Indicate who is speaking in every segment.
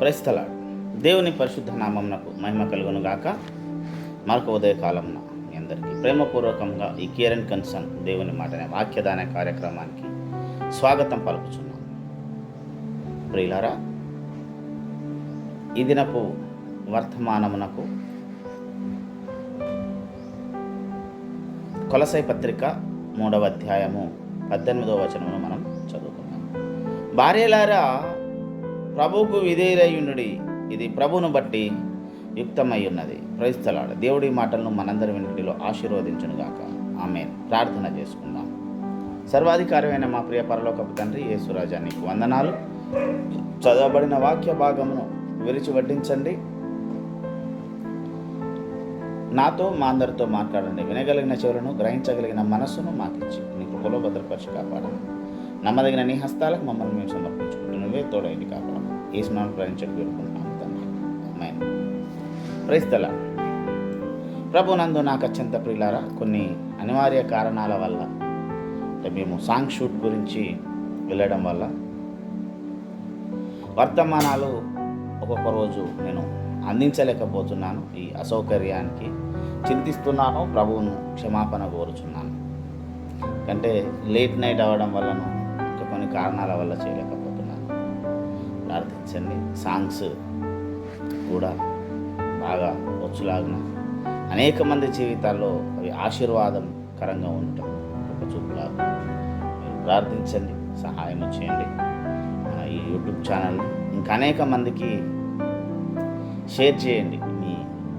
Speaker 1: Praise the lord. దేవుని పరిశుద్ధ నామమునకు మహిమ కలుగును గాక. మరొక ఉదయకాలంన మీ అందరికీ ప్రేమపూర్వకంగా ఈ కేర్ అండ్ కన్సర్న్ దేవుని మాట అనే వాక్యదాన కార్యక్రమానికి స్వాగతం పలుకుచున్నాను. ప్రియులారా, ఈ దినపు వర్తమానమునకు కొలసై పత్రిక 3వ అధ్యాయము 18వ వచనమును మనం చదువుకుందాం. భార్యలారా, ప్రభువుకు విధేయులయ్యుండుడి, ఇది ప్రభువును బట్టి యుక్తమై ఉన్నది. Praise the Lord. దేవుడి మాటలను మనందరి వెనుకటిలో ఆశీర్వదించునుగాక. ఆమేన్. ప్రార్థన చేసుకుందాం. సర్వాధికారమైన మా ప్రియ పరలోకపు తండ్రి యేసురాజా, నీకు వందనాలు. చదవబడిన వాక్య భాగమును విరిచి వడ్డించండి. నాతో మా అందరితో మాట్లాడండి. వినగలిగిన చెవులను, గ్రహించగలిగిన మనస్సును మాకిచ్చి నీ కృపలో భద్రపరిచి కాపాడండి. నమ్మదగిన నీ హస్తాలకు మమ్మల్ని మేము సమర్పించుకుంటూ నువ్వే తోడైంది కాపాడము. ఈ స్నానం ప్రయాణించకు వేడుకుంటున్నాము తండ్రి. ఆమేన్. Praise the lord. ప్రభునందు నాకు అత్యంత ప్రియులారా, కొన్ని అనివార్య కారణాల వల్ల మేము సాంగ్ షూట్ గురించి వెళ్ళడం వల్ల వర్తమానాలు ఒక్కొక్క రోజు నేను అందించలేకపోతున్నాను. ఈ అసౌకర్యానికి చింతిస్తున్నాను. ప్రభువును క్షమాపణ కోరుచున్నాను. అంటే లేట్ నైట్ అవ్వడం వల్లను ఇంకా కొన్ని కారణాల వల్ల చేయలేకపోతున్నాను. ప్రార్థించండి. సాంగ్స్ కూడా బాగా వచ్చులాగిన అనేక మంది జీవితాల్లో అవి ఆశీర్వాదకరంగా ఉండటం ఒక చూపులాగా మీరు ప్రార్థించండి, సహాయం చేయండి. ఈ యూట్యూబ్ ఛానల్ ఇంకా అనేక మందికి షేర్ చేయండి. మీ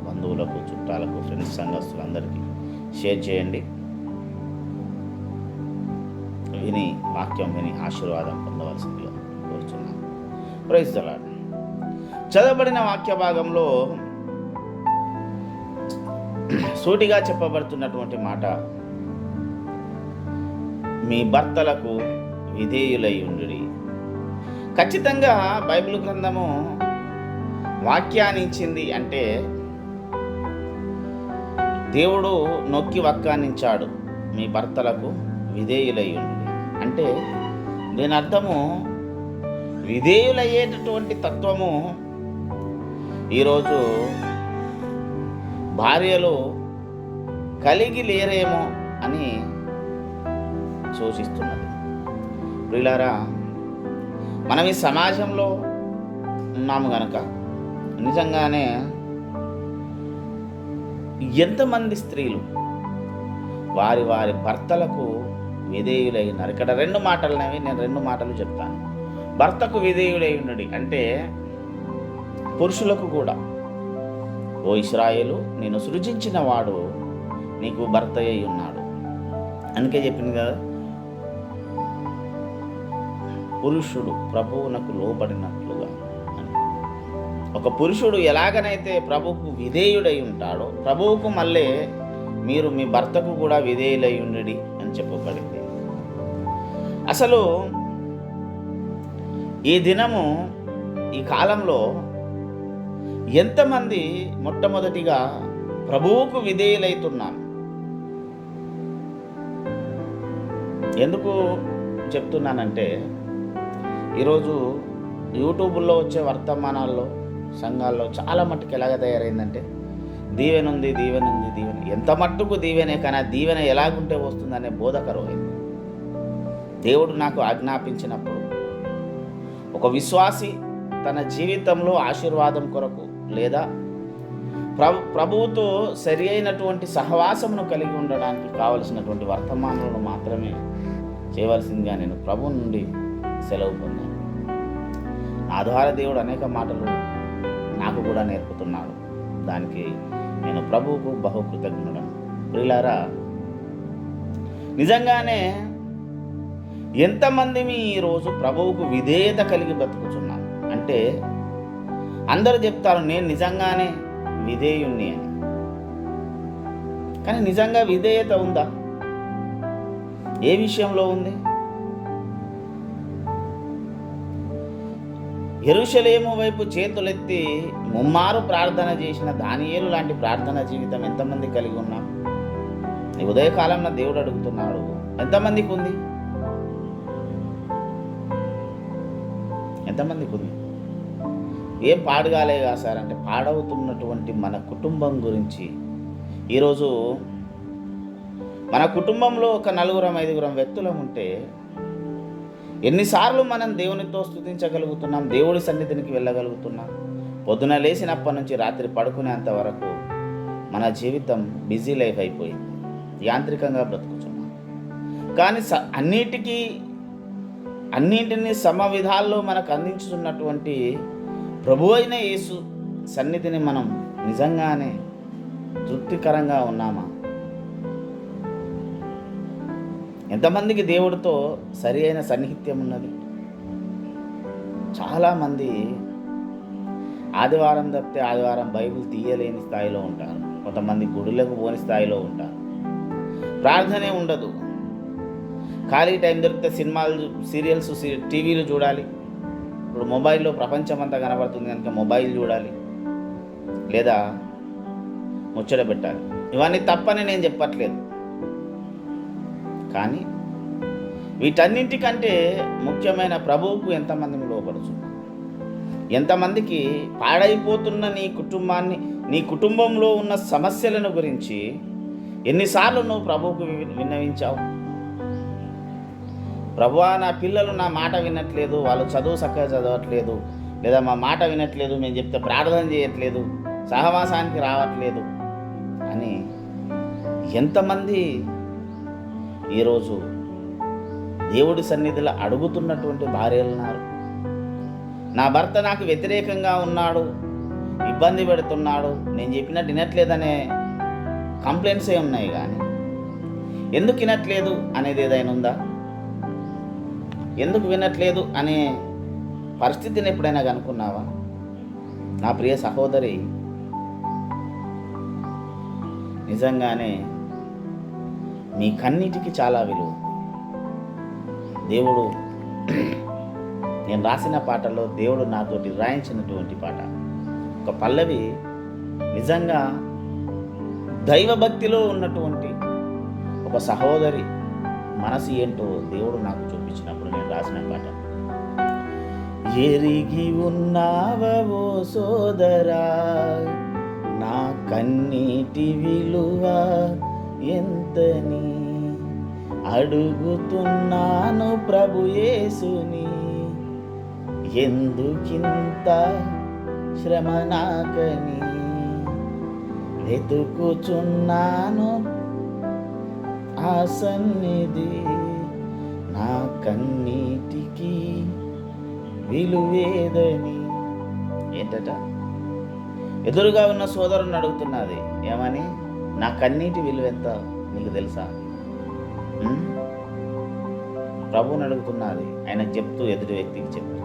Speaker 1: బంధువులకు, చుట్టాలకు, ఫ్రెండ్స్, సంఘస్థులందరికీ షేర్ చేయండి. విని వాక్యం విని ఆశీర్వాదం పొందవలసిందిగా కోరుచున్నాను. Praise the Lord. చదవబడిన వాక్య భాగంలో సూటిగా చెప్పబడుతున్నటువంటి మాట, మీ భర్తలకు విధేయులై ఉండుడి. ఖచ్చితంగా బైబిల్ గ్రంథము వాక్యానించింది అంటే దేవుడు నొక్కి వక్కానించాడు, మీ భర్తలకు విధేయులై ఉండుడి అంటే దీని అర్థము విధేయులయ్యేటటువంటి తత్వము ఈరోజు భార్యలు కలిగి లేరేమో అని సూచిస్తున్నది. ప్రియులారా, మనం ఈ సమాజంలో ఉన్నాము గనక నిజంగానే ఎంతమంది స్త్రీలు వారి వారి భర్తలకు విధేయులైనారు. ఇక్కడ రెండు మాటలనేవి నేను రెండు మాటలు చెప్తాను. భర్తకు విధేయులై ఉన్నది అంటే పురుషులకు కూడా, ఓ ఇశ్రాయేలు, నేను సృజించిన వాడు నీకు భర్త అయి ఉన్నాడు. అందుకే చెప్పింది కదా, పురుషుడు ప్రభువునకు లోబడినట్లుగా అని. ఒక పురుషుడు ఎలాగనైతే ప్రభువుకు విధేయుడై ఉంటాడో, ప్రభువుకు మళ్ళీ మీరు మీ భర్తకు కూడా విధేయులై ఉండుడి అని చెప్పబడింది. అసలు ఈ దినము, ఈ కాలంలో ఎంతమంది మొట్టమొదటిగా ప్రభువుకు విధేయులైతున్నాం? ఎందుకు చెప్తున్నానంటే, ఈరోజు యూట్యూబ్లో వచ్చే వర్తమానాల్లో, సంఘాల్లో చాలా మట్టుకు ఎలాగ తయారైందంటే, దీవెన ఉంది, దీవెన ఉంది, దీవెన. ఎంత మట్టుకు దీవెనే, కానీ ఆ దీవెన ఎలాగుంటే వస్తుందనే బోధకరమైంది. దేవుడు నాకు ఆజ్ఞాపించినప్పుడు ఒక విశ్వాసి తన జీవితంలో ఆశీర్వాదం కొరకు లేదా ప్రభువుతో సరి అయినటువంటి సహవాసమును కలిగి ఉండడానికి కావలసినటువంటి వర్తమానాలను మాత్రమే చేయవలసిందిగా నేను ప్రభువు నుండి సెలవు పొందాను. నా ద్వారా దేవుడు అనేక మాటలు నాకు కూడా నేర్పుతున్నాడు. దానికి నేను ప్రభువుకు బహు కృతజ్ఞుడను. ప్రియులారా, నిజంగానే ఎంతమంది ఈరోజు ప్రభువుకు విధేయత కలిగి బతుకుతున్నాం అంటే, అందరూ చెప్తారు నేను నిజంగానే విధేయుణ్ణి అని. కానీ నిజంగా విధేయత ఉందా? ఏ విషయంలో ఉంది? యెరూషలేము వైపు చేతులెత్తి ముమ్మారు ప్రార్థన చేసిన దానియేలు లాంటి ప్రార్థన జీవితం ఎంతమంది కలిగి ఉన్నాం? ఈ ఉదయకాలంలో దేవుడు అడుగుతున్నాడు, ఎంతమందికి ఉంది? ఎంతమందికి ఉంది? ఏం పాడగాలేగా సార్ అంటే, పాడవుతున్నటువంటి మన కుటుంబం గురించి ఈరోజు మన కుటుంబంలో ఒక 4-5 వ్యక్తులం ఉంటే ఎన్నిసార్లు మనం దేవునితో స్తుతించగలుగుతున్నాం, దేవుడి సన్నిధికి వెళ్ళగలుగుతున్నాం. పొద్దున లేచినప్పటి నుంచి రాత్రి పడుకునేంత వరకు మన జీవితం బిజీ లైఫ్ అయిపోయింది, యాంత్రికంగా బ్రతుకుతున్నాం. కానీ అన్నింటినీ విధాల్లో మనకు అందించుతున్నటువంటి ప్రభు అయిన యేసు సన్నిధిని మనం నిజంగానే తృప్తికరంగా ఉన్నామా? ఎంతమందికి దేవుడితో సరి అయిన సన్నిహిత్యం ఉన్నది? చాలామంది ఆదివారం తప్పితే ఆదివారం బైబిల్ తీయలేని స్థాయిలో ఉంటారు. కొంతమంది గుడులకు పోని స్థాయిలో ఉంటారు. ప్రార్థనే ఉండదు. ఖాళీ టైం దొరికితే సినిమాలు, సీరియల్స్, టీవీలు చూడాలి. ఇప్పుడు మొబైల్లో ప్రపంచం అంతా కనబడుతుంది కనుక మొబైల్ చూడాలి, లేదా ముచ్చట పెట్టాలి. ఇవన్నీ తప్పని నేను చెప్పట్లేదు, కానీ వీటన్నింటికంటే ముఖ్యమైన ప్రభువుకు ఎంతమందిని లోపడుచున్నాం? ఎంతమందికి పాడైపోతున్న నీ కుటుంబంలో ఉన్న సమస్యలను గురించి ఎన్నిసార్లు నువ్వు ప్రభువుకు విన్నవించావు? ప్రభువా, నా పిల్లలు నా మాట వినట్లేదు, వాళ్ళు చదువు చక్కగా చదవట్లేదు, లేదా మా మాట వినట్లేదు, మేము చెప్తే ప్రార్థన చేయట్లేదు, సహవాసానికి రావట్లేదు అని ఎంతమంది ఈరోజు దేవుడి సన్నిధిలో అడుగుతున్నటువంటి భార్యలు ఉన్నారు. నా భర్త నాకు వ్యతిరేకంగా ఉన్నాడు, ఇబ్బంది పెడుతున్నాడు, నేను చెప్పినట్టు వినట్లేదనే కంప్లైంట్సే ఉన్నాయి. కానీ ఎందుకు వినట్లేదు అనేది ఏదైనా ఉందా? ఎందుకు వినట్లేదు అనే పరిస్థితిని ఎప్పుడైనా కనుక్కున్నావా? నా ప్రియ సహోదరి, నిజంగానే నీ కన్నీటికి చాలా విలువ. దేవుడు, నేను రాసిన పాటలో దేవుడు నాతోటి రాయించినటువంటి పాట, ఒక పల్లవి నిజంగా దైవభక్తిలో ఉన్నటువంటి ఒక సహోదరి మనసు ఏంటో దేవుడు నాకు చూపించినప్పుడు నేను రాసిన పాట. ఎరిగి ఉన్నావో సోదరా నా కన్నీటి విలువ ఎంతని, అడుగుతున్నాను ప్రభు యేసుని, ఎందుకింత శ్రమ నాకని, వెతుకుచున్నాను ఆ సన్నిధి, నా కన్నీటికి విలువేదని. ఏంటట? ఎదురుగా ఉన్న సోదరుని అడుగుతున్నది ఏమని? నా కన్నీటి విలువ ఎంత నీకు తెలుసా? ప్రభువుని అడుగుతున్నది, ఆయన చెప్తూ, ఎదుటి వ్యక్తికి చెప్తూ.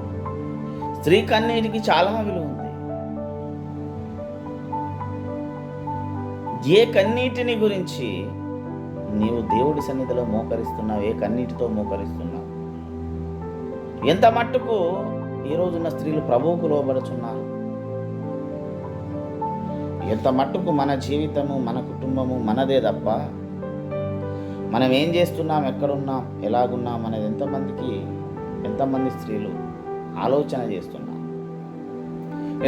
Speaker 1: స్త్రీ కన్నీటికి చాలా విలువ ఉంది. ఏ కన్నీటిని గురించి నీవు దేవుడి సన్నిధిలో మోకరిస్తున్నావు? ఏ కన్నీటితో మోకరిస్తున్నావు? ఎంత మట్టుకు ఈరోజున్న స్త్రీలు ప్రభువుకు లోబడుచున్నారు? ఎంత మట్టుకు మన జీవితము, మన కుటుంబము మనదే తప్ప మనం ఏం చేస్తున్నాం, ఎక్కడున్నాం, ఎలాగున్నాం అనేది ఎంతమంది స్త్రీలు ఆలోచన చేస్తున్నారు?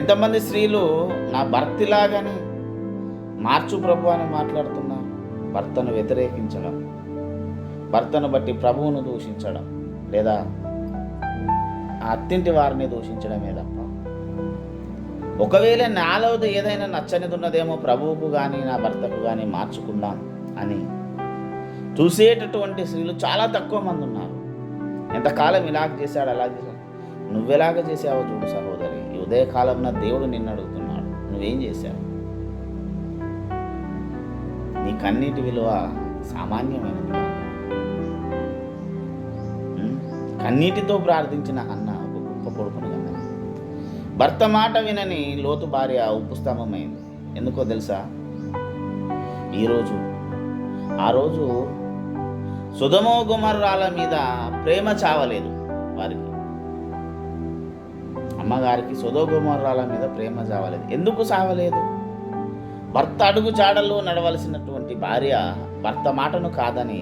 Speaker 1: ఎంతమంది స్త్రీలు నా భర్తలాగానే మార్చు ప్రభు అని మాట్లాడుతున్నారు? భర్తను వ్యతిరేకించడం, భర్తను బట్టి ప్రభువును దూషించడం, లేదా ఆ అత్తింటి వారిని దూషించడమే తప్ప ఒకవేళ నాలోది ఏదైనా నచ్చనిది ఉన్నదేమో ప్రభువుకు కానీ నా భర్తకు కానీ మార్చుకుందాం అని చూసేటటువంటి స్త్రీలు చాలా తక్కువ మంది ఉన్నారు. ఎంతకాలం ఇలాగ చేశాడు, అలాగ చేశాడు. నువ్వెలాగ చేసావో చూడు సహోదరి. ఈ ఉదయకాలంలో దేవుడు నిన్ను అడుగుతున్నాడు, నువ్వేం చేశావు? నీ కన్నీటి విలువ సామాన్యమైనది కాదు. కన్నీటితో ప్రార్థించిన అన్న ఒక గొప్ప కొడుకును కన్నా. భర్త మాట వినని లోతు భార్య ఉప్పు స్తంభమైంది. ఎందుకో తెలుసా? ఆ రోజు సొదొమ గొమొర్రాల మీద ప్రేమ చావలేదు వారికి. అమ్మగారికి సొదొమ గొమొర్రాల మీద ప్రేమ చావలేదు. ఎందుకు చావలేదు? భర్త అడుగు జాడల్లో నడవలసినటువంటి భార్య భర్త మాటను కాదని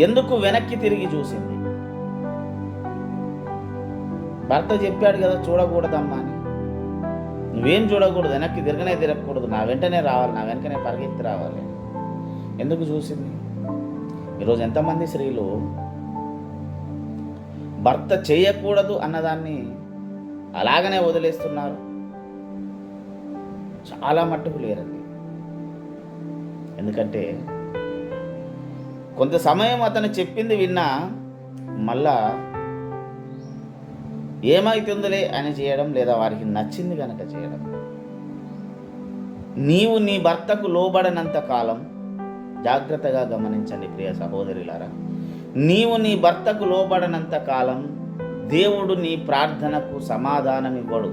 Speaker 1: ఎందుకు వెనక్కి తిరిగి చూసింది? భర్త చెప్పాడు కదా చూడకూడదమ్మా అని. నువ్వేం చూడకూడదు, వెనక్కి తిరగకూడదు, నా వెంటనే రావాలి, నా వెనకనే పరిగెత్తి రావాలి. ఎందుకు చూసింది? ఈరోజు ఎంతమంది స్త్రీలు భర్త చేయకూడదు అన్నదాన్ని అలాగనే వదిలేస్తున్నారు? చాలా మట్టుకు లేరండి. ఎందుకంటే కొంత సమయం అతను చెప్పింది విన్నా మళ్ళా ఏమవుతుందిలే అని చేయడం, లేదా వారికి నచ్చింది కనుక చేయడం. నీవు నీ భర్తకు లోబడనంత కాలం, జాగ్రత్తగా గమనించండి ప్రియ సహోదరులారా, నీవు నీ భర్తకు లోబడనంత కాలం దేవుడు నీ ప్రార్థనకు సమాధానం ఇవ్వడు.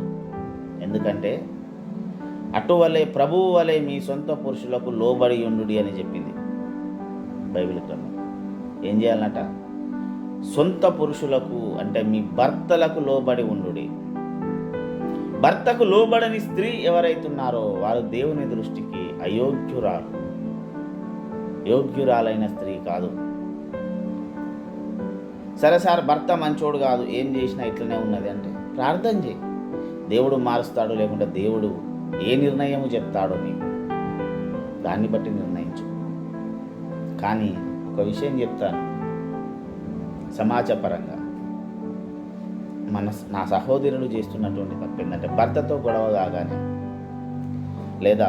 Speaker 1: ఎందుకంటే అటువలే ప్రభువు వలె మీ సొంత పురుషులకు లోబడి ఉండుడి అని చెప్పింది బైబిల్ గ్రంథం. ఏం చేయాలన్నట? సొంత పురుషులకు అంటే మీ భర్తలకు లోబడి ఉండుడి. భర్తకు లోబడని స్త్రీ ఎవరైతున్నారో వారు దేవుని దృష్టికి యోగ్యురాలైన స్త్రీ కాదు. సరే సార్, భర్త మంచోడు కాదు, ఏం చేసినా ఇట్లనే ఉన్నది అంటే ప్రార్థన చేయి. దేవుడు మారుస్తాడు, లేకుంటే దేవుడు ఏ నిర్ణయము చెప్తాడో నీకు దాన్ని బట్టి నిర్ణయించు. కానీ ఒక విషయం చెప్తాను, సమాజపరంగా నా సహోదరులు చేస్తున్నటువంటి తప్పు ఏంటంటే, భర్తతో గొడవ కాగానే లేదా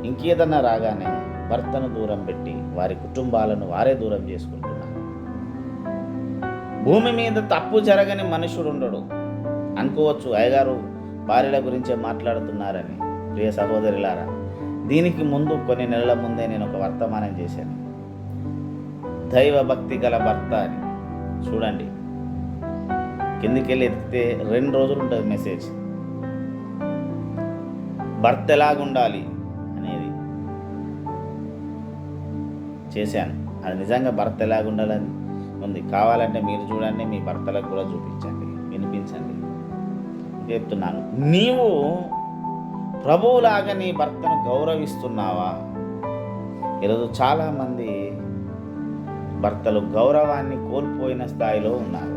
Speaker 1: ఇంకేదన్నా రాగానే భర్తను దూరం పెట్టి వారి కుటుంబాలను వారే దూరం చేసుకుంటున్నారు. భూమి మీద తప్పు జరగని మనుషుడు ఉండడు. అనుకోవచ్చు అయ్యగారు భార్యల గురించే మాట్లాడుతున్నారని. ప్రియ సహోదరులారా, దీనికి ముందు కొన్ని నెలల ముందే నేను ఒక వర్తమానం చేశాను, దైవ భక్తి గల భర్త అని. చూడండి, కిందికెళ్ళి ఎత్తితే 2 రోజులు ఉంటుంది మెసేజ్. భర్త ఎలాగుండాలి అనేది చేశాను. అది నిజంగా భర్త ఎలాగుండాలని ఉంది. కావాలంటే మీరు చూడండి, మీ భర్తలకు కూడా చూపించండి, వినిపించండి. చెప్తున్నాను, నీవు ప్రభువులాగా నీ భర్తను గౌరవిస్తున్నావా? ఈరోజు చాలామంది భర్తలు గౌరవాన్ని కోల్పోయిన స్థాయిలో ఉన్నారు.